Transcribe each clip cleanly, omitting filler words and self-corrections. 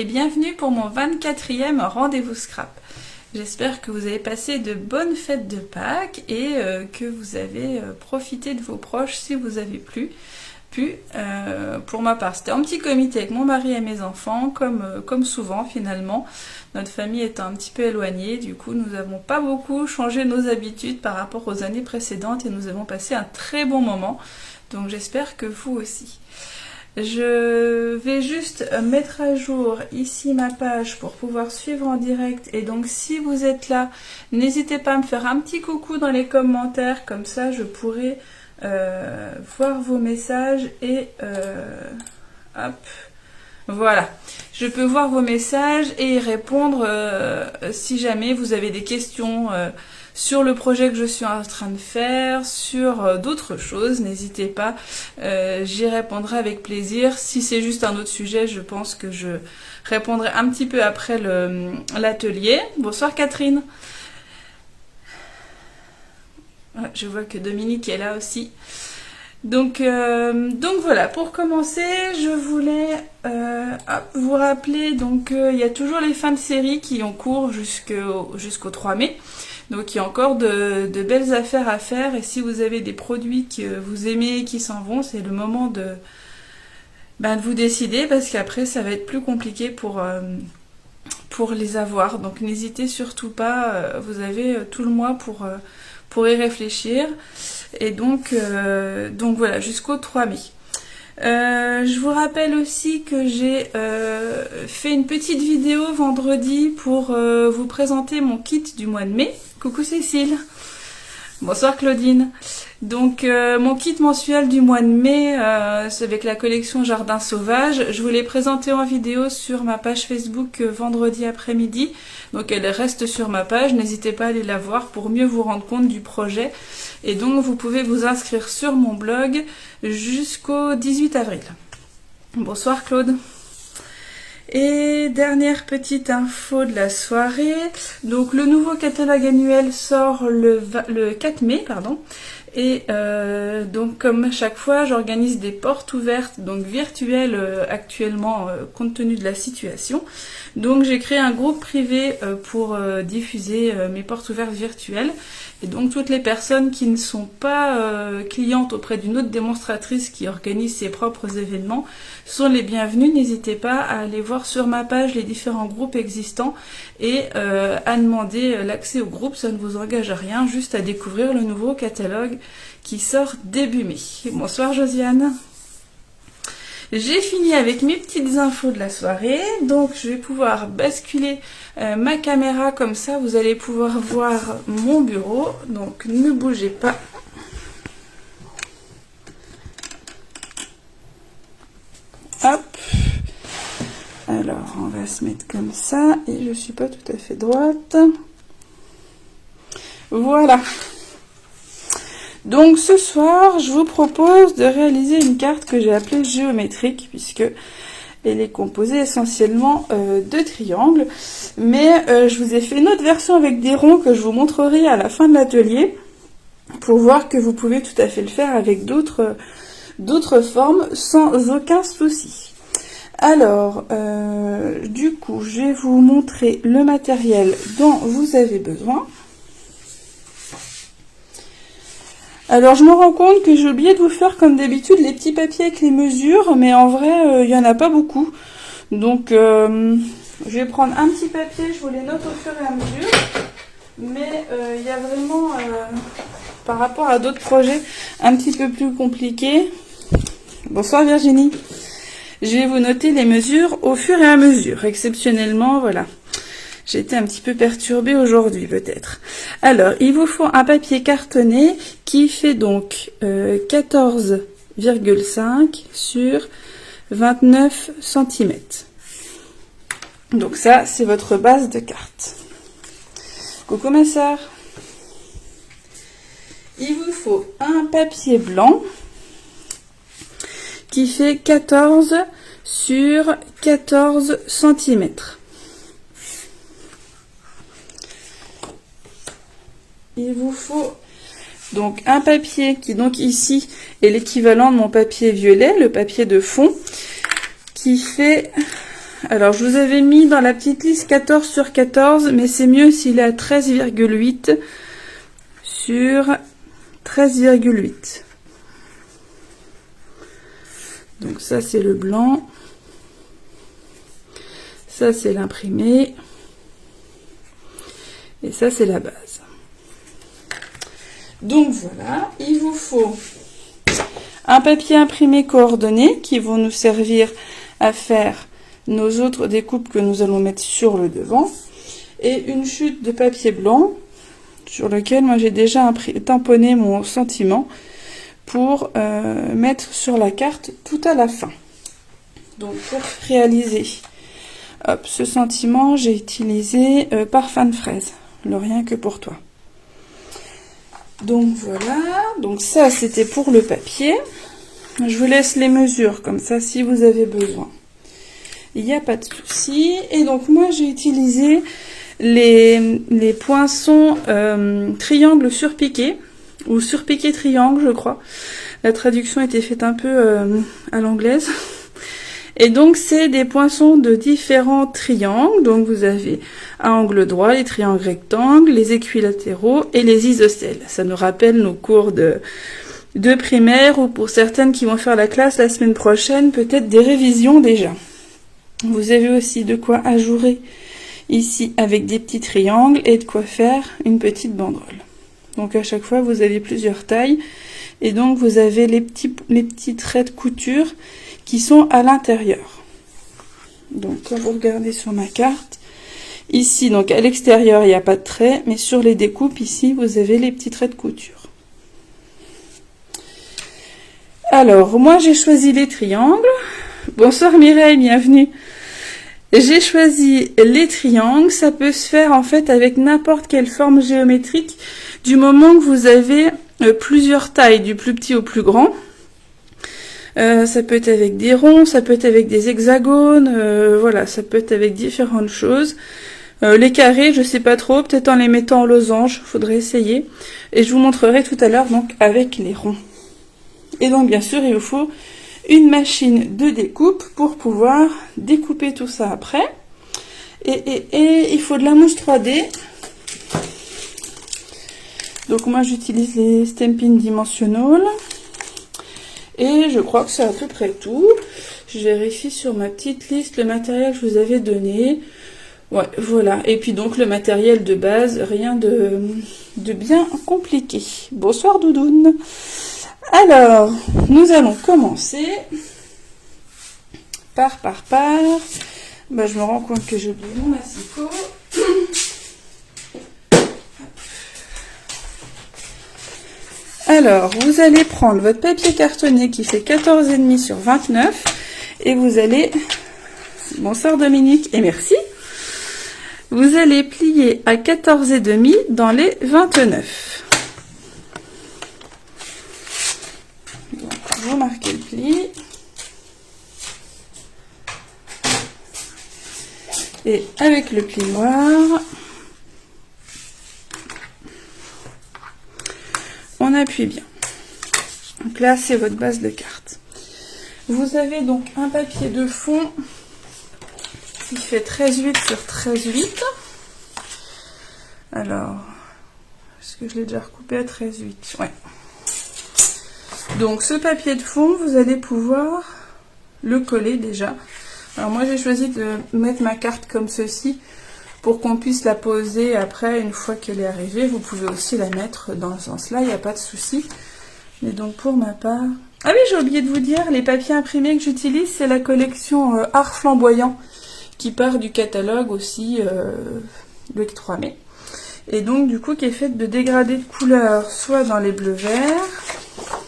et bienvenue pour mon 24e rendez-vous scrap. J'espère que vous avez passé de bonnes fêtes de Pâques et que vous avez profité de vos proches si vous avez pu. Pour ma part, c'était en petit comité avec mon mari et mes enfants, comme souvent finalement. Notre famille étant un petit peu éloignée, du coup nous n'avons pas beaucoup changé nos habitudes par rapport aux années précédentes et nous avons passé un très bon moment. Donc j'espère que vous aussi. Je vais juste mettre à jour ici ma page pour pouvoir suivre en direct. Et donc si vous êtes là, n'hésitez pas à me faire un petit coucou dans les commentaires, comme ça je pourrai voir vos messages et hop, voilà, je peux voir vos messages et y répondre si jamais vous avez des questions sur le projet que je suis en train de faire, sur d'autres choses, n'hésitez pas, j'y répondrai avec plaisir. Si c'est juste un autre sujet, je pense que je répondrai un petit peu après l'atelier. Bonsoir Catherine. Je vois que Dominique est là aussi. Donc voilà, pour commencer, je voulais vous rappeler, donc il y a toujours les fins de série qui ont cours jusqu'au 3 mai. Donc il y a encore de belles affaires à faire et si vous avez des produits que vous aimez et qui s'en vont, c'est le moment de vous décider parce qu'après ça va être plus compliqué pour les avoir. Donc n'hésitez surtout pas, vous avez tout le mois pour y réfléchir. Et donc voilà, jusqu'au 3 mai. Je vous rappelle aussi que j'ai fait une petite vidéo vendredi pour vous présenter mon kit du mois de mai. Coucou Cécile. Bonsoir Claudine. Donc mon kit mensuel du mois de mai, c'est avec la collection Jardin Sauvage. Je vous l'ai présenté en vidéo sur ma page Facebook vendredi après-midi. Donc elle reste sur ma page, n'hésitez pas à aller la voir pour mieux vous rendre compte du projet. Et donc vous pouvez vous inscrire sur mon blog jusqu'au 18 avril. Bonsoir Claude. Et dernière petite info de la soirée, donc le nouveau catalogue annuel sort le 4 mai, pardon. Et donc comme à chaque fois, j'organise des portes ouvertes, donc virtuelles actuellement compte tenu de la situation. Donc j'ai créé un groupe privé pour diffuser mes portes ouvertes virtuelles. Et donc toutes les personnes qui ne sont pas clientes auprès d'une autre démonstratrice qui organise ses propres événements sont les bienvenues. N'hésitez pas à aller voir sur ma page les différents groupes existants et à demander l'accès au groupe. Ça ne vous engage à rien, juste à découvrir le nouveau catalogue qui sort début mai. Bonsoir Josiane. J'ai fini avec mes petites infos de la soirée, donc je vais pouvoir basculer ma caméra comme ça, vous allez pouvoir voir mon bureau, donc ne bougez pas. Hop, alors on va se mettre comme ça, et je suis pas tout à fait droite. Voilà. Donc ce soir, je vous propose de réaliser une carte que j'ai appelée géométrique, puisque elle est composée essentiellement de triangles. Mais je vous ai fait une autre version avec des ronds que je vous montrerai à la fin de l'atelier, pour voir que vous pouvez tout à fait le faire avec d'autres formes sans aucun souci. Alors, du coup, je vais vous montrer le matériel dont vous avez besoin. Alors je me rends compte que j'ai oublié de vous faire comme d'habitude les petits papiers avec les mesures, mais en vrai il n'y en a pas beaucoup. Donc je vais prendre un petit papier, je vous les note au fur et à mesure. Mais il y a vraiment, par rapport à d'autres projets, un petit peu plus compliqués. Bonsoir Virginie. Je vais vous noter les mesures au fur et à mesure, exceptionnellement, voilà. J'ai été un petit peu perturbée aujourd'hui peut-être. Alors, il vous faut un papier cartonné qui fait donc 14,5 sur 29 cm. Donc ça, c'est votre base de carte. Coucou ma sœur. Il vous faut un papier blanc qui fait 14 sur 14 cm. Il vous faut donc un papier qui donc ici est l'équivalent de mon papier violet, le papier de fond, qui fait Alors, je vous avais mis dans la petite liste 14 sur 14, mais c'est mieux s'il est à 13,8 sur 13,8. Donc ça, c'est le blanc. Ça, c'est l'imprimé. Et ça, c'est la base. Donc voilà, il vous faut un papier imprimé coordonné qui vont nous servir à faire nos autres découpes que nous allons mettre sur le devant, et une chute de papier blanc sur lequel moi j'ai déjà tamponné mon sentiment pour mettre sur la carte tout à la fin. Donc pour réaliser ce sentiment, j'ai utilisé Parfum de fraise, le rien que pour toi. Donc voilà, donc ça c'était pour le papier. Je vous laisse les mesures comme ça si vous avez besoin. Il n'y a pas de souci. Et donc moi j'ai utilisé les poinçons triangle surpiqué, ou surpiqué triangle je crois. La traduction était faite un peu à l'anglaise. Et donc c'est des poinçons de différents triangles. Donc vous avez à angle droit, les triangles rectangles, les équilatéraux et les isocèles. Ça nous rappelle nos cours de primaire, ou pour certaines qui vont faire la classe la semaine prochaine, peut-être des révisions déjà. Vous avez aussi de quoi ajourer ici avec des petits triangles et de quoi faire une petite banderole. Donc à chaque fois vous avez plusieurs tailles et donc vous avez les petits traits de couture qui sont à l'intérieur. Donc quand vous regardez sur ma carte, ici donc à l'extérieur il n'y a pas de traits, mais sur les découpes ici vous avez les petits traits de couture. Alors moi j'ai choisi les triangles. Bonsoir Mireille, bienvenue. J'ai choisi les triangles. Ça peut se faire en fait avec n'importe quelle forme géométrique du moment que vous avez plusieurs tailles, du plus petit au plus grand. Ça peut être avec des ronds, ça peut être avec des hexagones, voilà, ça peut être avec différentes choses. Les carrés, je sais pas trop, peut-être en les mettant en losange, faudrait essayer. Et je vous montrerai tout à l'heure donc avec les ronds. Et donc bien sûr, il vous faut une machine de découpe pour pouvoir découper tout ça après. Et il faut de la mousse 3D. Donc moi j'utilise les Stampin' Dimensional. Et je crois que c'est à peu près tout. Je vérifie sur ma petite liste le matériel que je vous avais donné. Ouais, voilà. Et puis donc le matériel de base, rien de bien compliqué. Bonsoir Doudoune. Alors, nous allons commencer par. Bah, je me rends compte que j'ai oublié mon asicot. Alors, vous allez prendre votre papier cartonné qui fait 14,5 sur 29 et vous allez, bonsoir Dominique et merci, vous allez plier à 14,5 dans les 29. Donc, vous marquez le pli. Et avec le plioir, on appuie bien. Donc là, c'est votre base de carte. Vous avez donc un papier de fond qui fait 13,8 sur 13,8. Alors, est-ce que je l'ai déjà recoupé à 13,8? Ouais. Donc ce papier de fond, vous allez pouvoir le coller déjà. Alors moi j'ai choisi de mettre ma carte comme ceci pour qu'on puisse la poser après une fois qu'elle est arrivée. Vous pouvez aussi la mettre dans ce sens-là, il n'y a pas de souci. Mais donc pour ma part... Ah oui, j'ai oublié de vous dire, les papiers imprimés que j'utilise, c'est la collection Art Flamboyant qui part du catalogue aussi le 3 mai. Et donc du coup qui est faite de dégradés de couleurs, soit dans les bleus verts,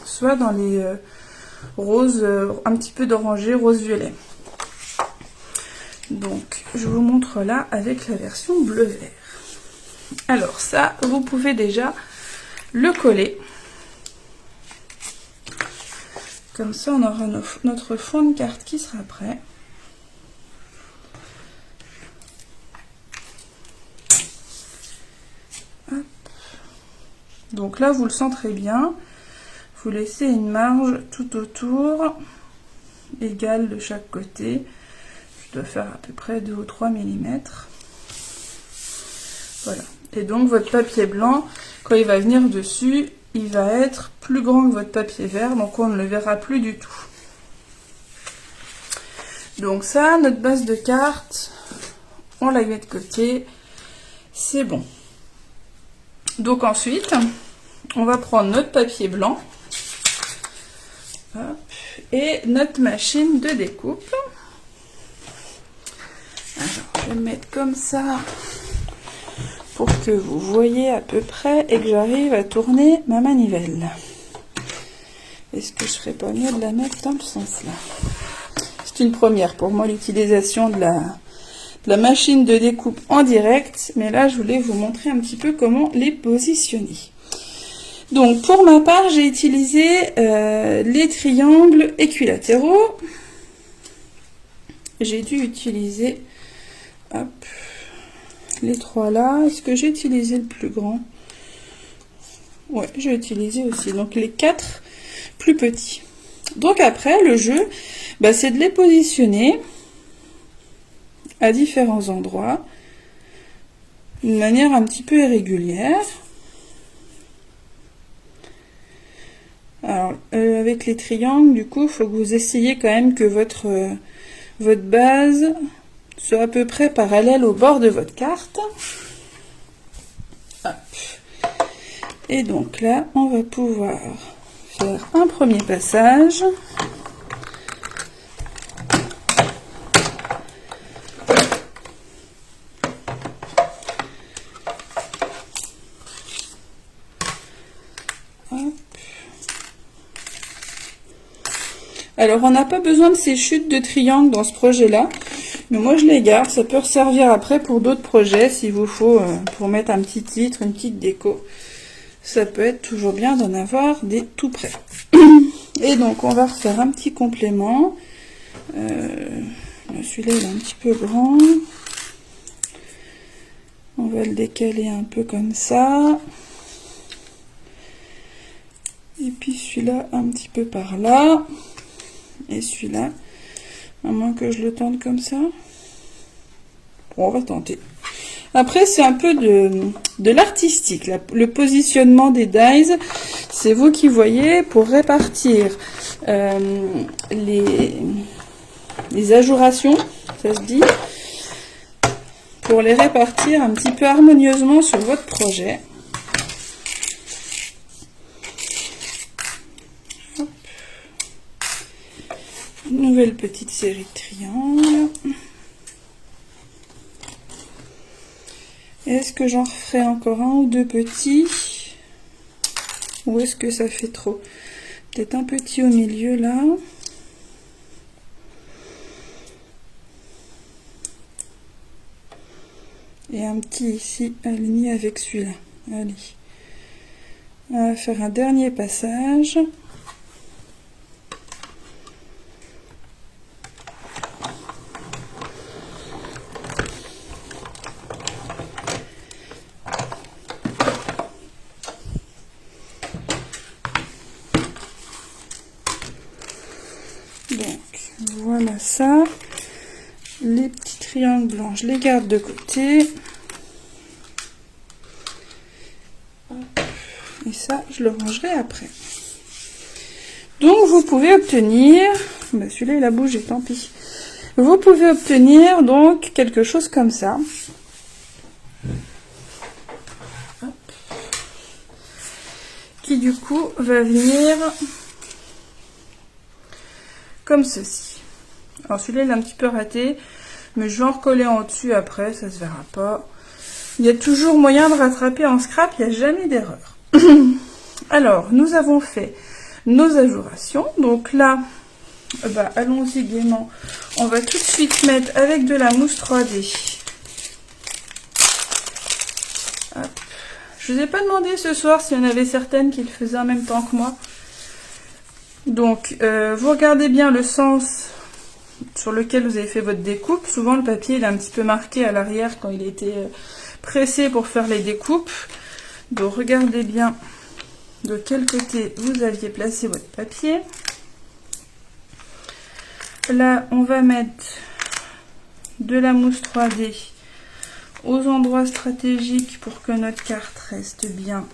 soit dans les roses, un petit peu d'orangé, rose-violet. Donc, je vous montre là avec la version bleu-vert. Alors ça, vous pouvez déjà le coller. Comme ça, on aura notre fond de carte qui sera prêt. Hop. Donc là, vous le sentirez bien. Vous laissez une marge tout autour, égale de chaque côté. doit faire à peu près 2 ou 3 mm. Voilà. Et donc votre papier blanc, quand il va venir dessus, il va être plus grand que votre papier vert, donc on ne le verra plus du tout. Donc ça, notre base de cartes, on la met de côté, c'est bon. Donc ensuite, on va prendre notre papier blanc, hop, et notre machine de découpe. Alors, je vais le mettre comme ça, pour que vous voyez à peu près et que j'arrive à tourner ma manivelle. Est-ce que je ferais pas mieux de la mettre dans le sens là? C'est une première pour moi l'utilisation de la machine de découpe en direct, mais là je voulais vous montrer un petit peu comment les positionner. Donc pour ma part j'ai utilisé les triangles équilatéraux. J'ai dû utiliser hop, les 3 là. Est-ce que j'ai utilisé le plus grand? Ouais, j'ai utilisé aussi. Donc les 4 plus petits. Donc après, le jeu, bah, c'est de les positionner à différents endroits, d'une manière un petit peu irrégulière. Alors, avec les triangles, du coup, il faut que vous essayiez quand même que votre base soit à peu près parallèle au bord de votre carte. Hop. Et donc là, on va pouvoir faire un premier passage. Hop. Alors, on n'a pas besoin de ces chutes de triangle dans ce projet-là, mais moi je les garde. Ça peut servir après pour d'autres projets, s'il vous faut, pour mettre un petit titre, une petite déco. Ça peut être toujours bien d'en avoir des tout prêts. Et donc, on va refaire un petit complément. Celui-là, il est un petit peu grand. On va le décaler un peu comme ça. Et puis celui-là, un petit peu par là. Et celui-là, à moins que je le tente comme ça. Bon, on va tenter. Après, c'est un peu de l'artistique. Le positionnement des dies, c'est vous qui voyez pour répartir les ajourations, ça se dit, pour les répartir un petit peu harmonieusement sur votre projet. Hop. Une nouvelle petite série de triangles. Est-ce que j'en referai encore un ou deux petits? Ou est-ce que ça fait trop? Peut-être un petit au milieu là. Et un petit ici aligné avec celui-là. Allez. On va faire un dernier passage. Voilà ça. Les petits triangles blancs, je les garde de côté. Et ça, je le rangerai après. Donc, vous pouvez obtenir... Bah, celui-là, il a bougé, tant pis. Vous pouvez obtenir, donc, quelque chose comme ça. Hop. Qui, du coup, va venir comme ceci. Alors, celui-là, il est un petit peu raté, mais je vais en recoller en dessus après, ça se verra pas. Il y a toujours moyen de rattraper en scrap, il n'y a jamais d'erreur. Alors, nous avons fait nos ajourations. Donc là, bah, allons-y gaiement. On va tout de suite mettre avec de la mousse 3D. Hop. Je ne vous ai pas demandé ce soir s'il y en avait certaines qui le faisaient en même temps que moi. Donc, vous regardez bien le sens sur lequel vous avez fait votre découpe. Souvent, le papier il est un petit peu marqué à l'arrière quand il était pressé pour faire les découpes. Donc, regardez bien de quel côté vous aviez placé votre papier. Là, on va mettre de la mousse 3D aux endroits stratégiques pour que notre carte reste bien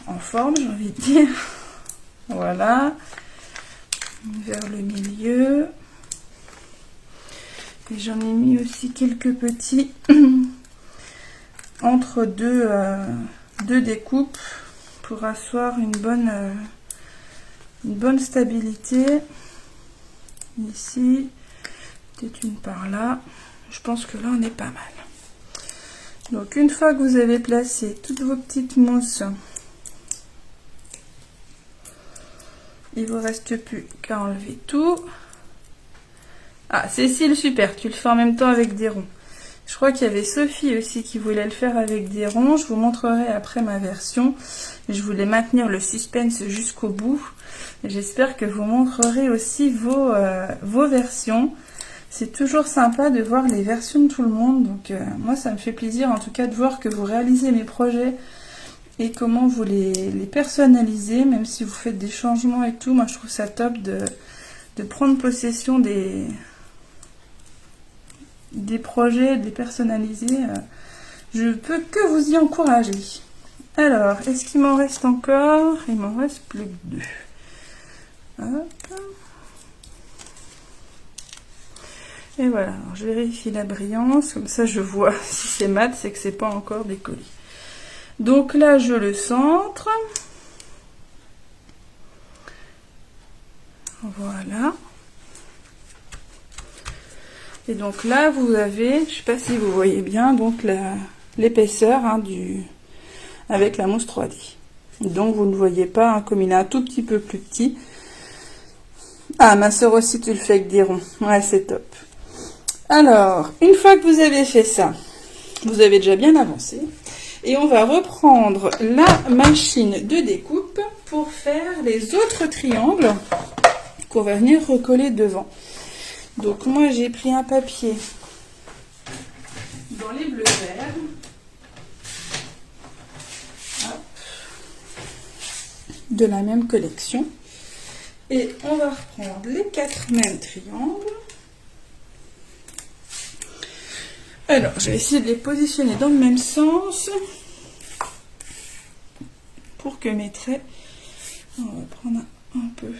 en forme, j'ai envie de dire. Voilà. Vers le milieu. Et j'en ai mis aussi quelques petits entre deux découpes pour asseoir une bonne stabilité. Ici, peut-être une par là. Je pense que là, on est pas mal. Donc, une fois que vous avez placé toutes vos petites mousses, il vous reste plus qu'à enlever tout. Ah, Cécile, super, tu le fais en même temps avec des ronds. Je crois qu'il y avait Sophie aussi qui voulait le faire avec des ronds. Je vous montrerai après ma version. Je voulais maintenir le suspense jusqu'au bout. J'espère que vous montrerez aussi vos versions. C'est toujours sympa de voir les versions de tout le monde. Donc moi, ça me fait plaisir en tout cas de voir que vous réalisez mes projets et comment vous les personnalisez, même si vous faites des changements et tout. Moi, je trouve ça top de prendre possession des projets, de les personnaliser. Je peux que vous y encourager. Alors, est-ce qu'il m'en reste encore? Il m'en reste plus que 2. Hop. Et voilà, alors je vérifie la brillance, comme ça je vois si c'est mat, c'est que c'est pas encore décollé. Donc là, je le centre. Voilà. Et donc là, vous avez, je sais pas si vous voyez bien, donc l'épaisseur avec la mousse 3D. Donc vous ne voyez pas, hein, comme il est un tout petit peu plus petit. Ah, ma soeur aussi, tu le fais avec des ronds. Ouais, c'est top. Alors, une fois que vous avez fait ça, vous avez déjà bien avancé. Et on va reprendre la machine de découpe pour faire les autres triangles qu'on va venir recoller devant. Donc moi, j'ai pris un papier dans les bleus verts. De la même collection. Et on va reprendre les 4 mêmes triangles. Alors, je vais essayer de les positionner dans le même sens pour que mes traits, on va prendre un peu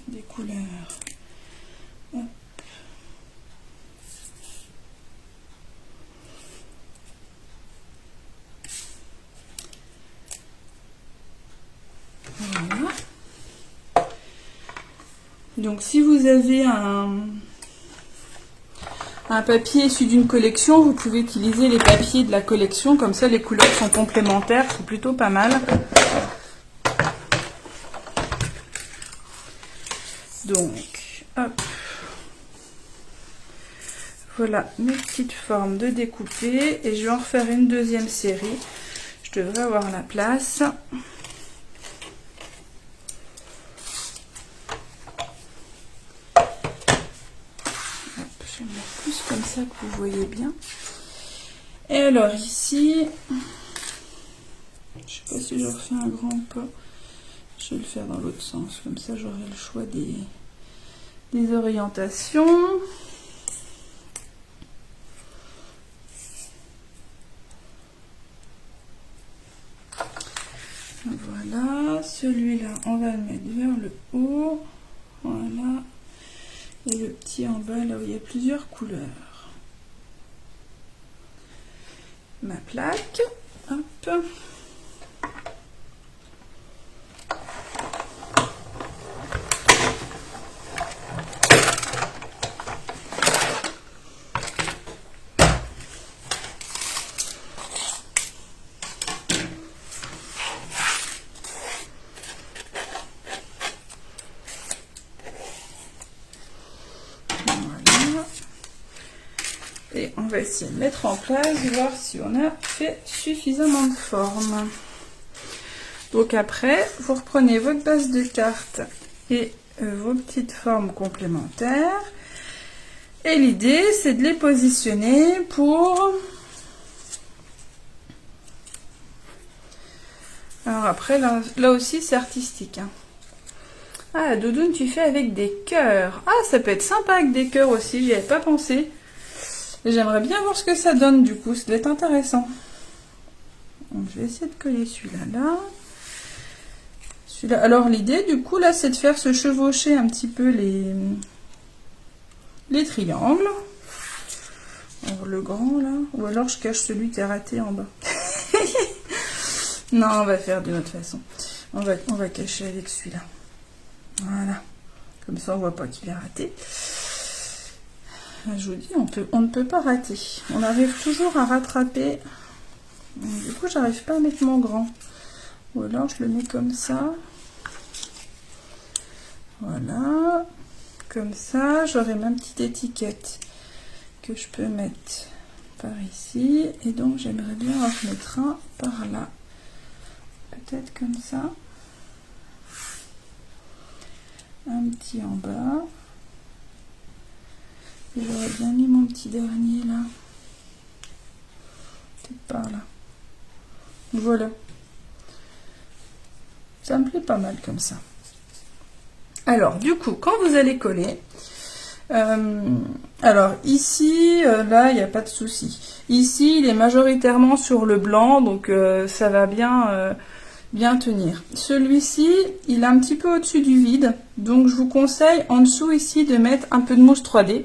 des couleurs. Hop. Voilà. Donc, si vous avez un papier issu d'une collection, vous pouvez utiliser les papiers de la collection, comme ça les couleurs sont complémentaires, c'est plutôt pas mal. Donc, hop. Voilà mes petites formes de découper et je vais en refaire une deuxième série. Je devrais avoir la place. Je vais mettre plus comme ça que vous voyez bien. Et alors ici, je sais pas si je refais un grand pas. Je vais le faire dans l'autre sens, comme ça j'aurai le choix des orientations. Voilà, celui-là, on va le mettre vers le haut. Voilà. Et le petit en bas, là où il y a plusieurs couleurs. Ma plaque. Hop. Et on va essayer de mettre en place, voir si on a fait suffisamment de forme. Donc après, vous reprenez votre base de carte et vos petites formes complémentaires. Et l'idée, c'est de les positionner pour... Alors après, là aussi, c'est artistique, hein. Ah, doudoune, tu fais avec des cœurs. Ah, ça peut être sympa avec des cœurs aussi, j'y avais pas pensé. Et j'aimerais bien voir ce que ça donne du coup, ça doit être intéressant. Donc, je vais essayer de coller celui-là là. Celui-là. Alors l'idée du coup là, c'est de faire se chevaucher un petit peu les triangles. Alors le grand là, ou alors je cache celui qui a raté en bas. Non, on va faire d'une autre façon. On va cacher avec celui-là. Voilà. Comme ça, on voit pas qu'il est raté. Je vous dis, on ne peut pas rater. On arrive toujours à rattraper. Du coup, j'arrive pas à mettre mon grand. Ou alors, je le mets comme ça. Voilà. Comme ça, j'aurai ma petite étiquette que je peux mettre par ici. Et donc, j'aimerais bien en mettre un par là. Peut-être comme ça. Un petit en bas. Et j'aurais bien mis mon petit dernier là. Peut-être par là. Voilà. Ça me plaît pas mal comme ça. Alors, du coup, quand vous allez coller, alors ici, là, il n'y a pas de souci. Ici, il est majoritairement sur le blanc, donc ça va bien tenir. Celui-ci, il est un petit peu au-dessus du vide, donc je vous conseille en dessous ici de mettre un peu de mousse 3D.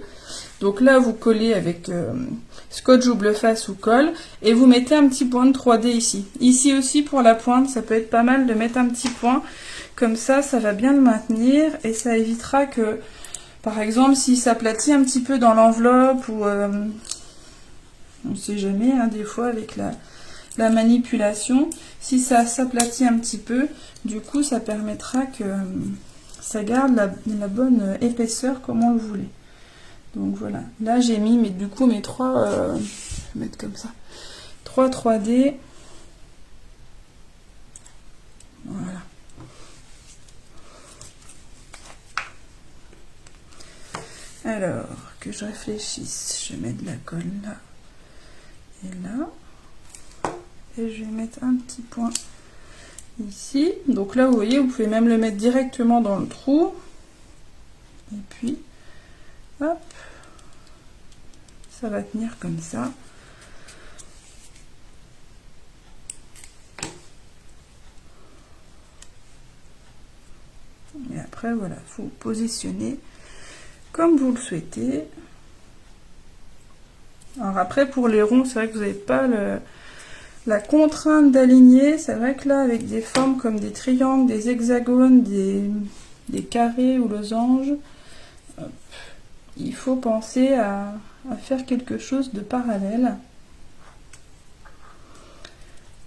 Donc là, vous collez avec scotch double face ou colle et vous mettez un petit point de 3D ici. Ici aussi, pour la pointe, ça peut être pas mal de mettre un petit point. Comme ça va bien le maintenir et ça évitera que, par exemple, s'il s'aplatit un petit peu dans l'enveloppe ou on ne sait jamais, hein, des fois avec la manipulation, si ça s'aplatit un petit peu, du coup, ça permettra que ça garde la bonne épaisseur comme on le voulait. Donc voilà, là j'ai mis du coup mes trois, je vais mettre comme ça, 3 3D. Voilà. Alors, que je réfléchisse, je vais mettre de la colle là et là. Et je vais mettre un petit point ici. Donc là, vous voyez, vous pouvez même le mettre directement dans le trou. Et puis, hop, ça va tenir comme ça. Et après, voilà, il faut positionner comme vous le souhaitez. Alors après, pour les ronds, c'est vrai que vous n'avez pas la contrainte d'aligner. C'est vrai que là, avec des formes comme des triangles, des hexagones, des carrés ou losanges, hop, il faut penser à faire quelque chose de parallèle.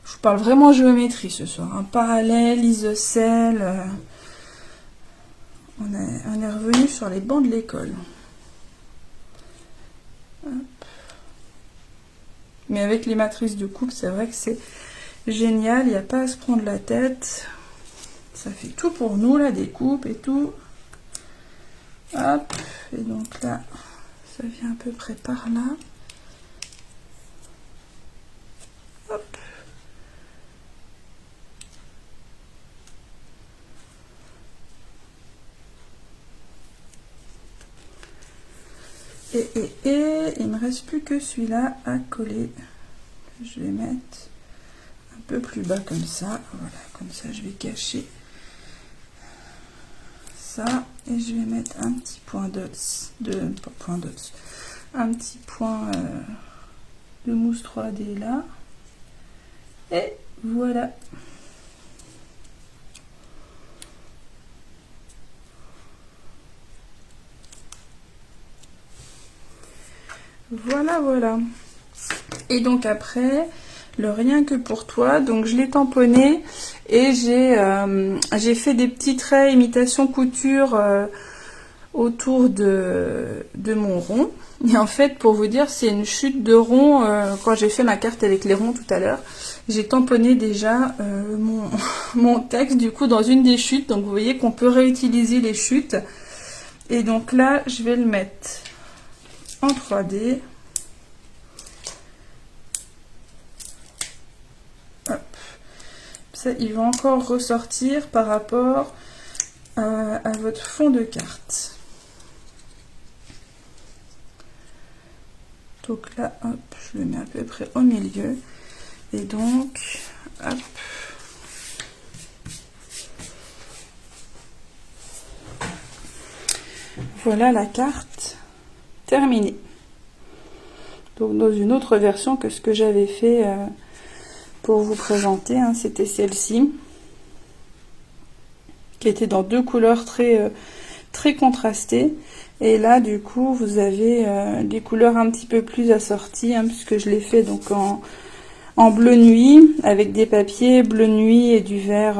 Je vous parle vraiment géométrie ce soir. Un parallèle, isocèle. On est revenu sur les bancs de l'école. Mais avec les matrices de coupe, c'est vrai que c'est génial. Il n'y a pas à se prendre la tête. Ça fait tout pour nous, là, des coupes et tout. Hop. Et donc là, ça vient à peu près par là. Hop. Et il me reste plus que celui-là à coller. Je vais mettre un peu plus bas comme ça. Voilà, comme ça je vais cacher ça. Et je vais mettre un petit point un petit point de mousse 3D là. Et voilà. Voilà. Et donc après, le rien que pour toi, donc je l'ai tamponné et j'ai fait des petits traits imitation couture autour de mon rond. Et en fait, pour vous dire, c'est une chute de rond. Quand j'ai fait ma carte avec les ronds tout à l'heure, j'ai tamponné déjà mon texte du coup dans une des chutes. Donc vous voyez qu'on peut réutiliser les chutes. Et donc là, je vais le mettre en 3D. Hop. Ça, il va encore ressortir par rapport à votre fond de carte. Donc là, hop, je le mets à peu près au milieu. Et donc, hop. Voilà la carte terminée. Donc dans une autre version que ce que j'avais fait pour vous présenter, hein, c'était celle-ci, qui était dans deux couleurs très contrastées. Et là, du coup, vous avez des couleurs un petit peu plus assorties, hein, puisque je l'ai fait donc en bleu nuit, avec des papiers bleu nuit et du vert,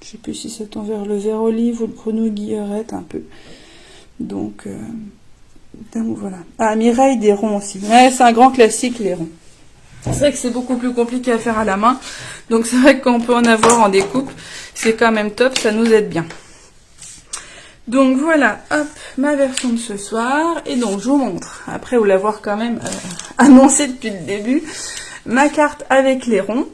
je sais plus si c'est en vert, le vert olive ou le grenouille guillerette un peu. Donc voilà. Ah, Mireille, des ronds aussi. Ouais, c'est un grand classique, les ronds. C'est vrai que c'est beaucoup plus compliqué à faire à la main. Donc c'est vrai qu'on peut en avoir en découpe. C'est quand même top, ça nous aide bien. Donc voilà, hop, ma version de ce soir. Et donc je vous montre, après vous l'avoir quand même annoncé depuis le début, ma carte avec les ronds.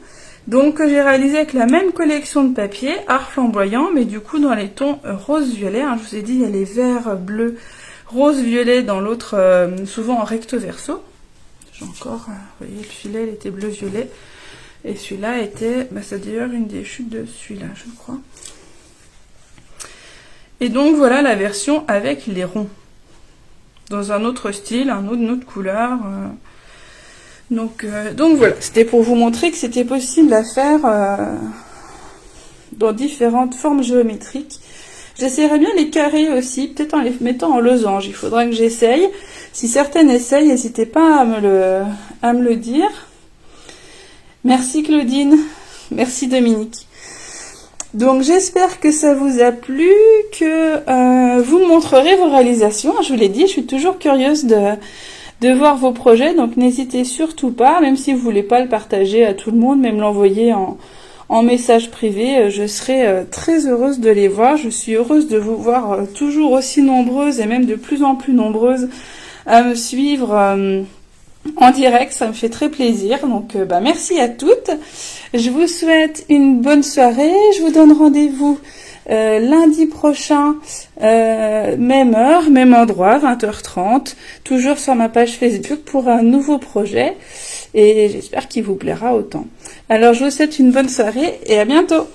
Donc que j'ai réalisé avec la même collection de papier, art flamboyant, mais du coup dans les tons rose-violet. Hein, je vous ai dit, il y a les verts, bleus, rose-violet dans l'autre, souvent en recto verso. J'ai encore, vous voyez, celui-là il était bleu-violet. Et celui-là était, bah, c'est d'ailleurs une des chutes de celui-là, je crois. Et donc voilà la version avec les ronds. Dans un autre style, une autre couleur. Donc voilà, c'était pour vous montrer que c'était possible à faire dans différentes formes géométriques. J'essaierai bien les carrés aussi, peut-être en les mettant en losange. Il faudra que j'essaye. Si certaines essayent, n'hésitez pas à me le dire. Merci Claudine, merci Dominique. Donc j'espère que ça vous a plu, que vous me montrerez vos réalisations. Je vous l'ai dit, je suis toujours curieuse de voir vos projets, donc n'hésitez surtout pas, même si vous voulez pas le partager à tout le monde, même l'envoyer en message privé, je serai très heureuse de les voir. Je suis heureuse de vous voir toujours aussi nombreuses et même de plus en plus nombreuses à me suivre en direct, ça me fait très plaisir. Donc merci à toutes. Je vous souhaite une bonne soirée. Je vous donne rendez-vous lundi prochain, même heure, même endroit, 20h30, toujours sur ma page Facebook pour un nouveau projet. Et j'espère qu'il vous plaira autant. Alors je vous souhaite une bonne soirée et à bientôt.